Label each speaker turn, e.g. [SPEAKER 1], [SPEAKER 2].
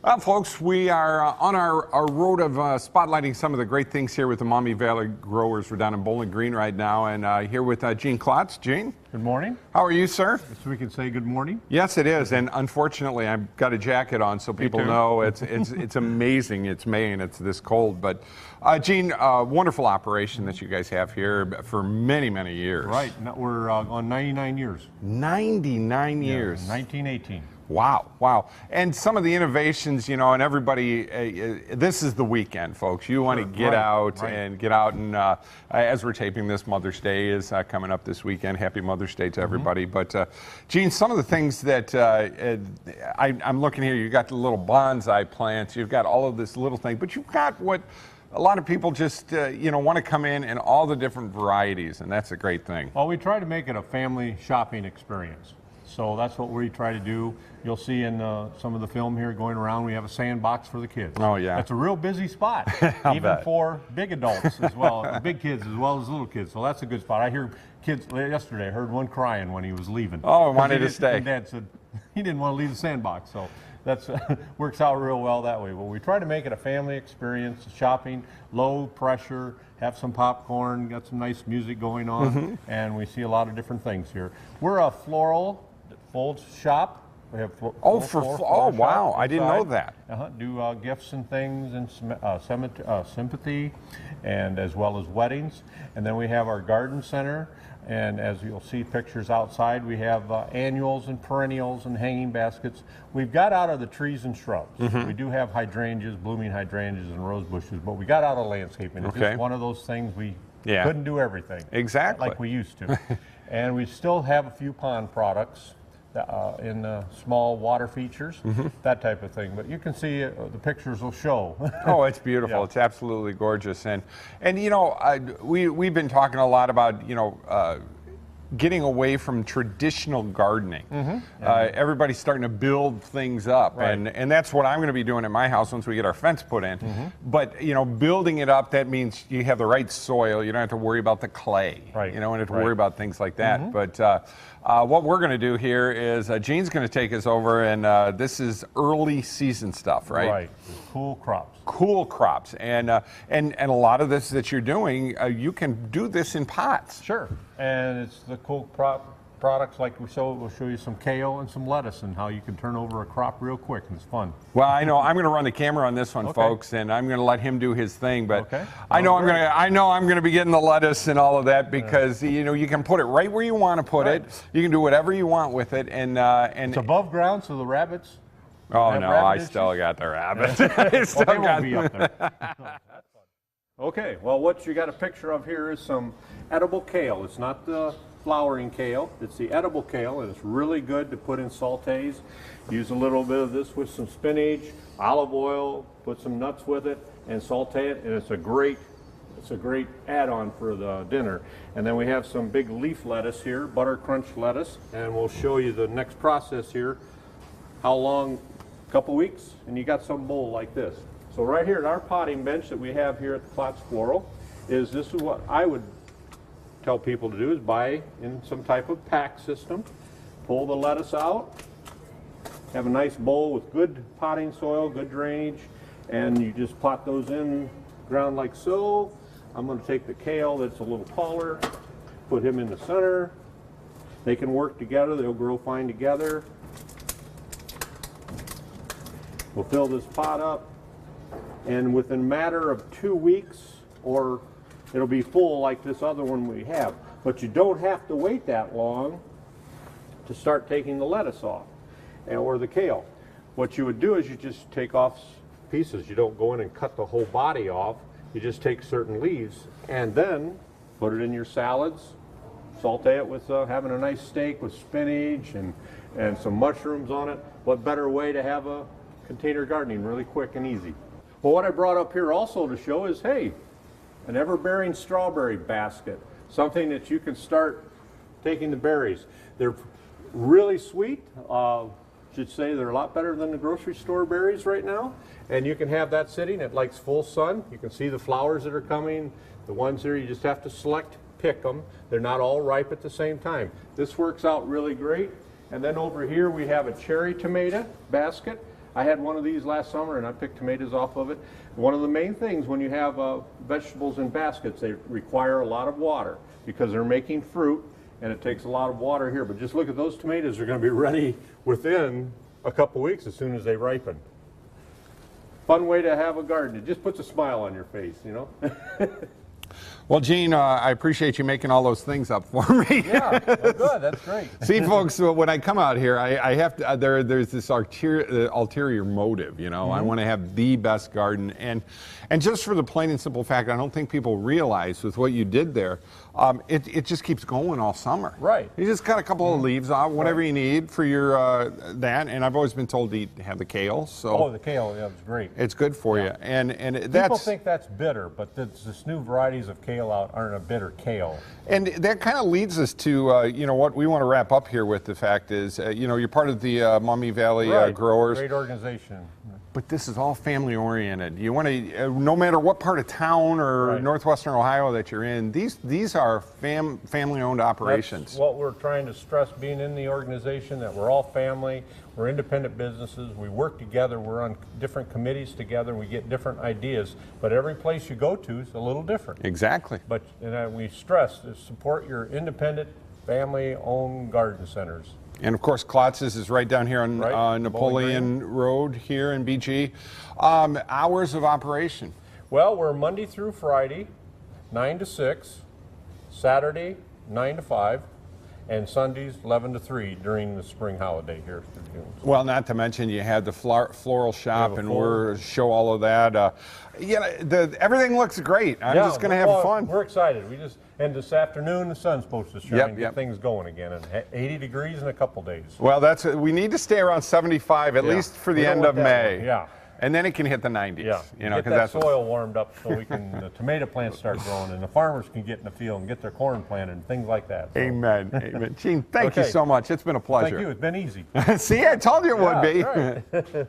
[SPEAKER 1] Well, folks, we are on our road of spotlighting some of the great things here with the Maumee Valley growers. We're down in Bowling Green right now, and here with Gene Klotz. Gene?
[SPEAKER 2] Good morning.
[SPEAKER 1] How are you, sir?
[SPEAKER 2] So we can say good morning?
[SPEAKER 1] Yes, it is, and unfortunately, I've got a jacket on so people know it's amazing. It's May and it's this cold, but Gene, wonderful operation that you guys have here for many, many years.
[SPEAKER 2] Right, we're on 99 years.
[SPEAKER 1] 99 years.
[SPEAKER 2] 1918.
[SPEAKER 1] Wow, wow. And some of the innovations, you know, and everybody, this is the weekend, folks. You want to get out and get out, and as we're taping this, Mother's Day is coming up this weekend. Happy Mother's Day to everybody. But, Gene, some of the things that I'm looking here, you've got the little bonsai plants, you've got all of this little thing, but you've got what a lot of people just, you know, want to come in all the different varieties, and that's a great thing.
[SPEAKER 2] Well, we try to make it a family shopping experience. So that's what we try to do. You'll see in some of the film here going around, we have a sandbox for the kids.
[SPEAKER 1] Oh, yeah.
[SPEAKER 2] It's a real busy spot, even for big adults as well, big kids as well as little kids. So that's a good spot. I hear kids, yesterday, I heard one crying when he was leaving.
[SPEAKER 1] Oh, wanted to stay.
[SPEAKER 2] And Dad said he didn't want to leave the sandbox. So that's works out real well that way. But we try to make it a family experience, shopping, low pressure, have some popcorn, got some nice music going on, and we see a lot of different things here. We're a floral folds shop. We have
[SPEAKER 1] oh wow! I didn't know that.
[SPEAKER 2] Do gifts and things and sympathy, and as well as weddings. And then we have our garden center. And as you'll see pictures outside, we have annuals and perennials and hanging baskets. We've got out of the trees and shrubs. We do have hydrangeas, blooming hydrangeas and rose bushes, but we got out of landscaping. It's just one of those things we couldn't do everything.
[SPEAKER 1] Exactly.
[SPEAKER 2] Like we used to. And we still have a few pond products in small water features, that type of thing. But you can see the pictures will show.
[SPEAKER 1] Oh, it's beautiful. Yeah. It's absolutely gorgeous. And you know, we've been talking a lot about, you know, getting away from traditional gardening. Everybody's starting to build things up, and that's what I'm going to be doing at my house once we get our fence put in. But you know, building it up, that means you have the right soil. You don't have to worry about the clay. You know, and have to worry about things like that. But what we're going to do here is Gene's going to take us over, and this is early season stuff, right?
[SPEAKER 2] Right. Cool crops.
[SPEAKER 1] Cool crops, and a lot of this that you're doing, you can do this in pots.
[SPEAKER 2] Sure, and it's the cool products like we'll show you some kale and some lettuce and how you can turn over a crop real quick, and it's fun.
[SPEAKER 1] Well, I know I'm going to run the camera on this one, folks, and I'm going to let him do his thing. But I know I'm going to be getting the lettuce and all of that because you know you can put it right where you want to put it. You can do whatever you want with it, and
[SPEAKER 2] it's above ground, so the rabbits.
[SPEAKER 1] Oh no, I still got the rabbits. I still
[SPEAKER 2] well, they won't be up there. Okay, well, what you got a picture of here is some edible kale. It's not the flowering kale, it's the edible kale, and it's really good to put in sautés. Use a little bit of this with some spinach, olive oil, put some nuts with it, and saute it, and it's a great add-on for the dinner. And then we have some big leaf lettuce here, butter crunch lettuce, and we'll show you the next process here. How long? A couple weeks, and you got some bowl like this. So right here at our potting bench that we have here at the Klotz Floral, this is what I would tell people to do, is buy in some type of pack system, pull the lettuce out, have a nice bowl with good potting soil, good drainage, and you just plot those in ground like so. I'm going to take the kale that's a little taller, put him in the center. They can work together, they'll grow fine together. We'll fill this pot up, and within a matter of 2 weeks, or it'll be full like this other one we have. But you don't have to wait that long to start taking the lettuce off, or the kale. What you would do is you just take off pieces. You don't go in and cut the whole body off. You just take certain leaves and then put it in your salads, saute it with having a nice steak with spinach and some mushrooms on it. What better way to have a container gardening really quick and easy. Well, what I brought up here also to show is, hey, an ever-bearing strawberry basket, something that you can start taking the berries. They're really sweet. Should say they're a lot better than the grocery store berries right now. And you can have that sitting. It likes full sun. You can see the flowers that are coming. The ones here, you just have to select, pick them. They're not all ripe at the same time. This works out really great. And then over here we have a cherry tomato basket. I had one of these last summer, and I picked tomatoes off of it. One of the main things when you have vegetables in baskets, they require a lot of water because they're making fruit, and it takes a lot of water here. But just look at those tomatoes; they're going to be ready within a couple weeks as soon as they ripen. Fun way to have a garden. It just puts a smile on your face, you know.
[SPEAKER 1] Well, Gene, I appreciate you making all those things up for me.
[SPEAKER 3] Yeah, well, good. That's great.
[SPEAKER 1] See, folks, when I come out here, I have to. There's this ulterior motive. You know, I want to have the best garden, and just for the plain and simple fact, I don't think people realize with what you did there, it just keeps going all summer.
[SPEAKER 3] Right.
[SPEAKER 1] You just cut a couple of leaves off, whatever you need for your that. And I've always been told to have the kale. So
[SPEAKER 3] the kale, yeah, it's great.
[SPEAKER 1] it's good for you. And that's
[SPEAKER 3] People think that's bitter, but this new varieties of kale out aren't a bitter kale.
[SPEAKER 1] And that kind of leads us to, you know, what we want to wrap up here with. The fact is, you know, you're part of the Maumee Valley Growers.
[SPEAKER 3] Great organization.
[SPEAKER 1] But this is all family oriented. You want to, no matter what part of town or northwestern Ohio that you're in, these are family owned operations.
[SPEAKER 3] That's what we're trying to stress being in the organization, that we're all family, we're independent businesses, we work together, we're on different committees together, we get different ideas, but every place you go to is a little different.
[SPEAKER 1] Exactly.
[SPEAKER 3] But we stress to support your independent, family-owned garden centers.
[SPEAKER 1] And of course, Klotz's is right down here on Napoleon Road here in BG. Hours of operation.
[SPEAKER 3] Well, we're Monday through Friday, 9 to 6, Saturday, 9 to 5, and Sundays, 11 to 3 during the spring holiday here.
[SPEAKER 1] Well, not to mention you had the floral shop, and we'll show all of that. Everything looks great. I'm just going to have fun.
[SPEAKER 3] We're excited. And this afternoon the sun's supposed to shine, get things going again, and 80 degrees in a couple days.
[SPEAKER 1] Well, we need to stay around 75 at least for the end of May.
[SPEAKER 3] Yeah.
[SPEAKER 1] And then it can hit the 90s.
[SPEAKER 3] Yeah,
[SPEAKER 1] you know,
[SPEAKER 3] get that soil warmed up so the tomato plants start growing, and the farmers can get in the field and get their corn planted and things like that. So.
[SPEAKER 1] Amen. Amen. Gene, thank you so much. It's been a pleasure.
[SPEAKER 3] Thank you. It's been easy.
[SPEAKER 1] See, I told you it would be.
[SPEAKER 3] Right.